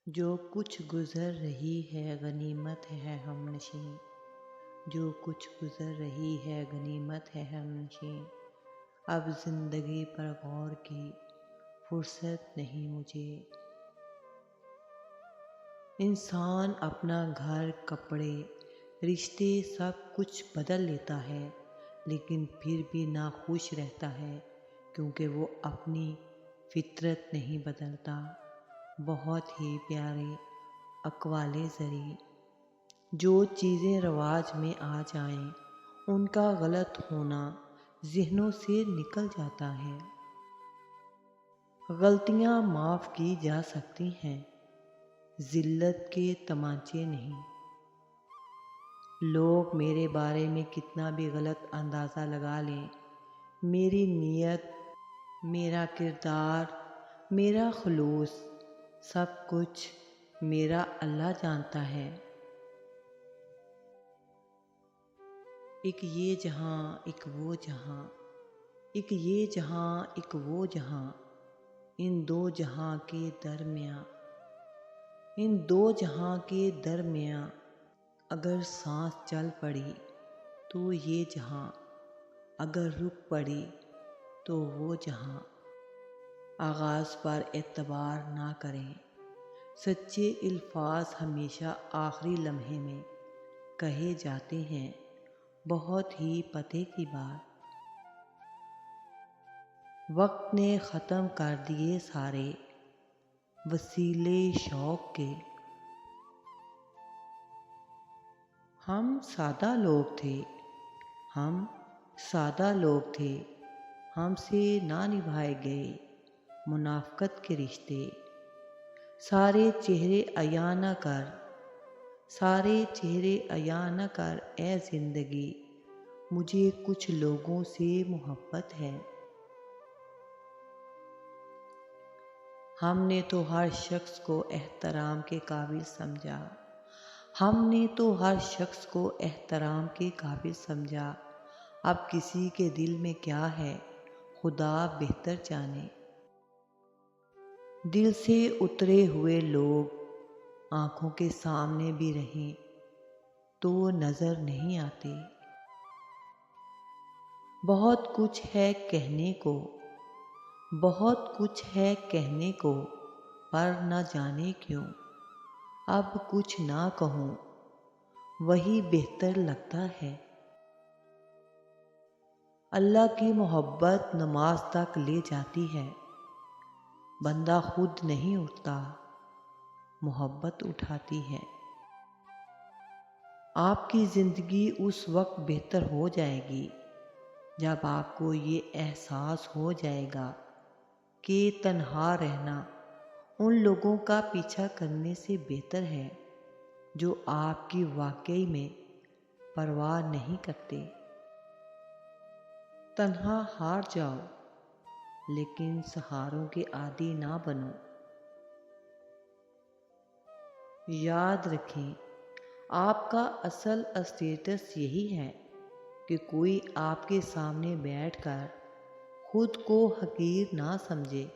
जो कुछ गुज़र रही है गनीमत है हमनशीं। जो कुछ गुज़र रही है गनीमत है हमनशीं। अब ज़िंदगी पर गौर की फुर्सत नहीं मुझे। इंसान अपना घर, कपड़े, रिश्ते सब कुछ बदल लेता है, लेकिन फिर भी नाखुश रहता है क्योंकि वो अपनी फितरत नहीं बदलता। बहुत ही प्यारे अक़वाले ज़री। जो चीज़ें रवाज में आ जाएं, उनका गलत होना ज़हनों से निकल जाता है। गलतियाँ माफ़ की जा सकती हैं, ज़िल्लत के तमाचे नहीं। लोग मेरे बारे में कितना भी गलत अंदाज़ा लगा लें, मेरी नीयत, मेरा किरदार, मेरा खुलूस, सब कुछ मेरा अल्लाह जानता है। एक ये जहाँ, एक वो जहाँ, एक ये जहाँ, एक वो जहाँ, इन दो जहाँ के दरमियाँ, इन दो जहाँ के दरमियाँ अगर सांस चल पड़ी तो ये जहाँ, अगर रुक पड़ी तो वो जहाँ। आगाज़ पर एतबार ना करें, सच्चे अल्फाज हमेशा आखिरी लम्हे में कहे जाते हैं। बहुत ही पते की बात। वक्त ने ख़त्म कर दिए सारे वसीले शौक़ के। हम सादा लोग थे, हम सादा लोग थे, हमसे ना निभाए गए मुनाफ़क़त के रिश्ते। सारे चेहरे अया न कर, सारे चेहरे अया न कर ए ज़िंदगी, मुझे कुछ लोगों से मोहब्बत है। हमने तो हर शख्स को एहतराम के काबिल समझा, हमने तो हर शख्स को एहतराम के काबिल समझा। अब किसी के दिल में क्या है खुदा बेहतर जाने। दिल से उतरे हुए लोग आँखों के सामने भी रहें तो नज़र नहीं आते। बहुत कुछ है कहने को, बहुत कुछ है कहने को, पर न जाने क्यों अब कुछ ना कहूँ, वही बेहतर लगता है। अल्लाह की मोहब्बत नमाज तक ले जाती है, बंदा खुद नहीं उठता, मोहब्बत उठाती है। आपकी ज़िंदगी उस वक्त बेहतर हो जाएगी जब आपको ये एहसास हो जाएगा कि तन्हा रहना उन लोगों का पीछा करने से बेहतर है जो आपकी वाकई में परवाह नहीं करते। तन्हा हार जाओ, लेकिन सहारों के आदी ना बनो। याद रखें, आपका असल स्टेटस यही है कि कोई आपके सामने बैठकर खुद को हकीर ना समझे।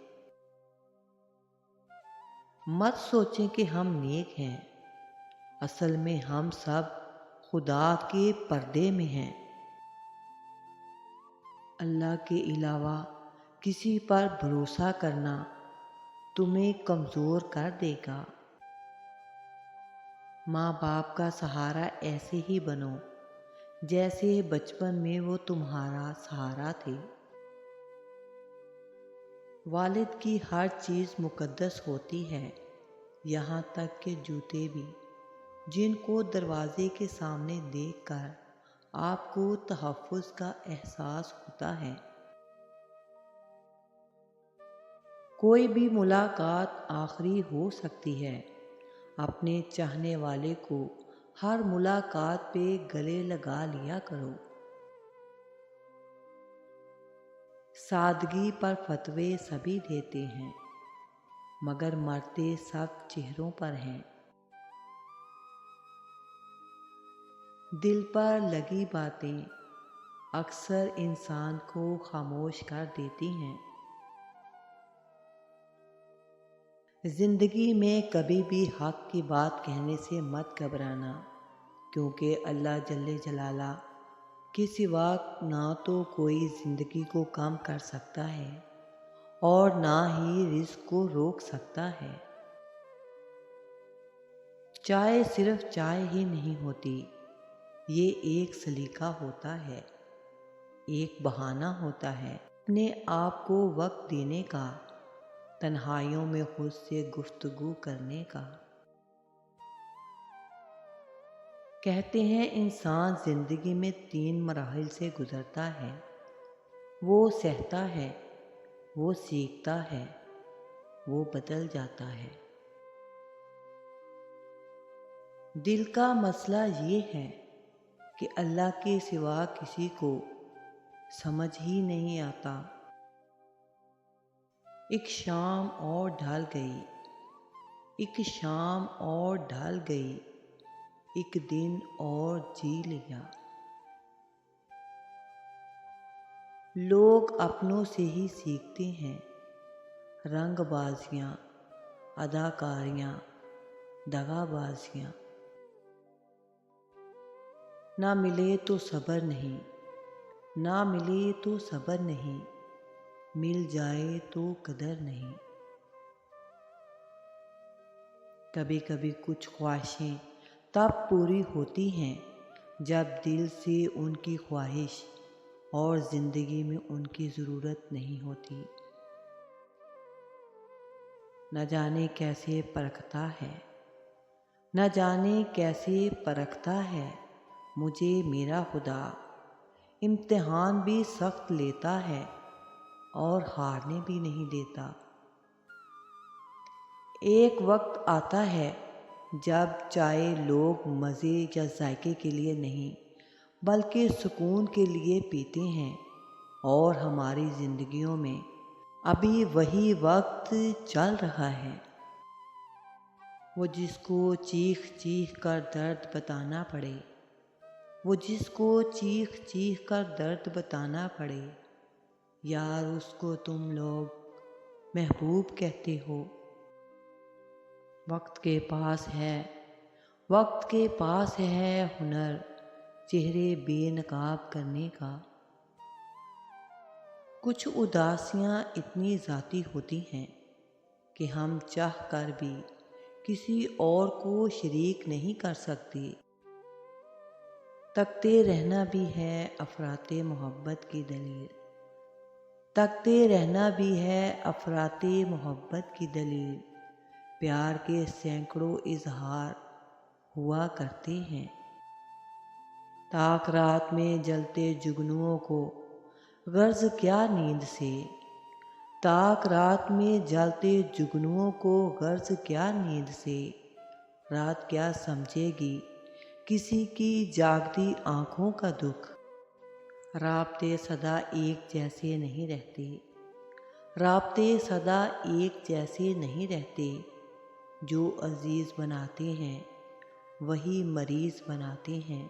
मत सोचें कि हम नेक हैं, असल में हम सब खुदा के पर्दे में हैं। अल्लाह के अलावा किसी पर भरोसा करना तुम्हें कमज़ोर कर देगा। माँ बाप का सहारा ऐसे ही बनो जैसे बचपन में वो तुम्हारा सहारा थे। वालिद की हर चीज़ मुक़द्दस होती है, यहाँ तक कि जूते भी, जिनको दरवाजे के सामने देखकर आपको तहफ़्फ़ुज़ का एहसास होता है। कोई भी मुलाकात आखिरी हो सकती है, अपने चाहने वाले को हर मुलाकात पे गले लगा लिया करो। सादगी पर फतवे सभी देते हैं, मगर मरते सब चेहरों पर हैं। दिल पर लगी बातें अक्सर इंसान को खामोश कर देती हैं। ज़िंदगी में कभी भी हक़ की बात कहने से मत घबराना, क्योंकि अल्लाह जल्ले जलाला के सिवा ना तो कोई ज़िंदगी को कम कर सकता है और ना ही रिज़्क़ को रोक सकता है। चाय सिर्फ चाय ही नहीं होती, ये एक सलीका होता है, एक बहाना होता है अपने आप को वक्त देने का, तन्हाइयों में खुद से गुफ्तगू करने का। कहते हैं इंसान ज़िंदगी में 3 मराहिल से गुज़रता है, वो सहता है, वो सीखता है, वो बदल जाता है। दिल का मसला ये है कि अल्लाह के सिवा किसी को समझ ही नहीं आता। एक शाम और ढल गई, एक शाम और ढल गई, एक दिन और जी लिया। लोग अपनों से ही सीखते हैं, रंगबाजियाँ, अदाकारियाँ, दगाबाजियाँ। ना मिले तो सब्र नहीं, ना मिले तो सब्र नहीं, मिल जाए तो कदर नहीं। कभी कभी कुछ ख्वाहिशें तब पूरी होती हैं जब दिल से उनकी ख्वाहिश और ज़िंदगी में उनकी ज़रूरत नहीं होती। न जाने कैसे परखता है, न जाने कैसे परखता है मुझे मेरा खुदा। इम्तिहान भी सख्त लेता है और हारने भी नहीं देता। एक वक्त आता है जब चाहे लोग मज़े या जायके के लिए नहीं बल्कि सुकून के लिए पीते हैं, और हमारी ज़िंदगियों में अभी वही वक्त चल रहा है। वो जिसको चीख चीख कर दर्द बताना पड़े, वो जिसको चीख चीख कर दर्द बताना पड़े, यार उसको तुम लोग महबूब कहते हो। वक्त के पास है, वक्त के पास है हुनर चेहरे बेनकाब करने का। कुछ उदासियाँ इतनी ज़ाती होती हैं कि हम चाह कर भी किसी और को शरीक नहीं कर सकते। तकते रहना भी है अफराते मोहब्बत की दलील, तकते रहना भी है अफराते मोहब्बत की दलील। प्यार के सैकड़ों इजहार हुआ करते हैं, ताक रात में जलते जुगनुओं को गर्ज क्या नींद से। ताक रात में जलते जुगनुओं को गर्ज क्या नींद से। रात क्या समझेगी किसी की जागती आँखों का दुख। राब्ते सदा एक जैसे नहीं रहते, राब्ते सदा एक जैसे नहीं रहते। जो अजीज़ बनाते हैं वही मरीज़ बनाते हैं।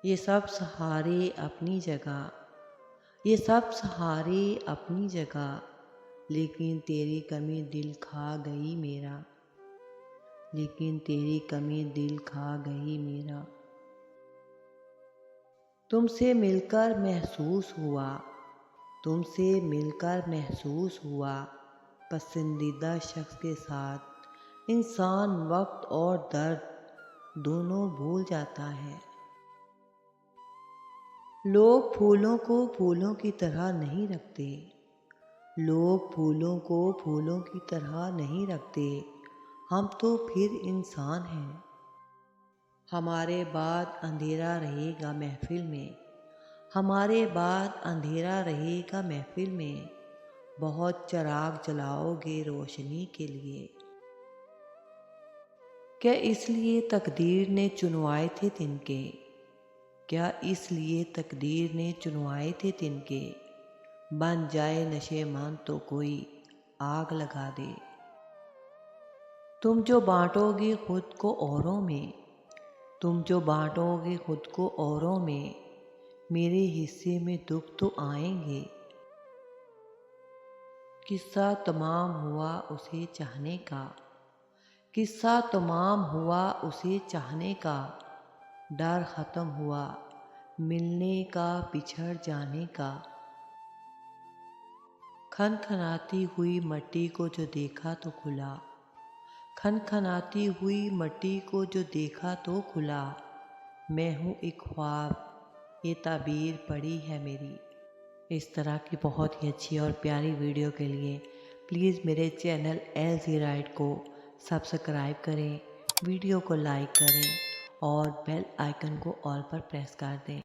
ये सब सहारे अपनी जगह, ये सब सहारे अपनी जगह, लेकिन तेरी कमी दिल खा गई मेरा, लेकिन तेरी कमी दिल खा गई मेरा। तुमसे मिलकर महसूस हुआ, तुमसे मिलकर महसूस हुआ, पसंदीदा शख्स के साथ इंसान वक्त और दर्द दोनों भूल जाता है। लोग फूलों को फूलों की तरह नहीं रखते, लोग फूलों को फूलों की तरह नहीं रखते। हम तो फिर इंसान हैं। हमारे बाद अंधेरा रहेगा महफिल में, हमारे बाद अंधेरा रहेगा महफिल में। बहुत चराग जलाओगे रोशनी के लिए। क्या इसलिए तकदीर ने चुनवाए थे तिनके, क्या इसलिए तकदीर ने चुनवाए थे तिनके। बन जाए नशेमान तो कोई आग लगा दे। तुम जो बांटोगे खुद को औरों में, तुम जो बांटोगे खुद को औरों में, मेरे हिस्से में दुख तो आएंगे। किस्सा तमाम हुआ उसे चाहने का, किस्सा तमाम हुआ उसे चाहने का, डर ख़त्म हुआ मिलने का बिछड़ जाने का। खनखनाती हुई मट्टी को जो देखा तो खुला, खनखनाती हुई मट्टी को जो देखा तो खुला। मैं हूँ एक ख्वाब, ये ताबीर पड़ी है मेरी। इस तरह की बहुत ही अच्छी और प्यारी वीडियो के लिए प्लीज़ मेरे चैनल LZ राइट को सब्सक्राइब करें, वीडियो को लाइक करें और बेल आइकन को ऑल पर प्रेस कर दें।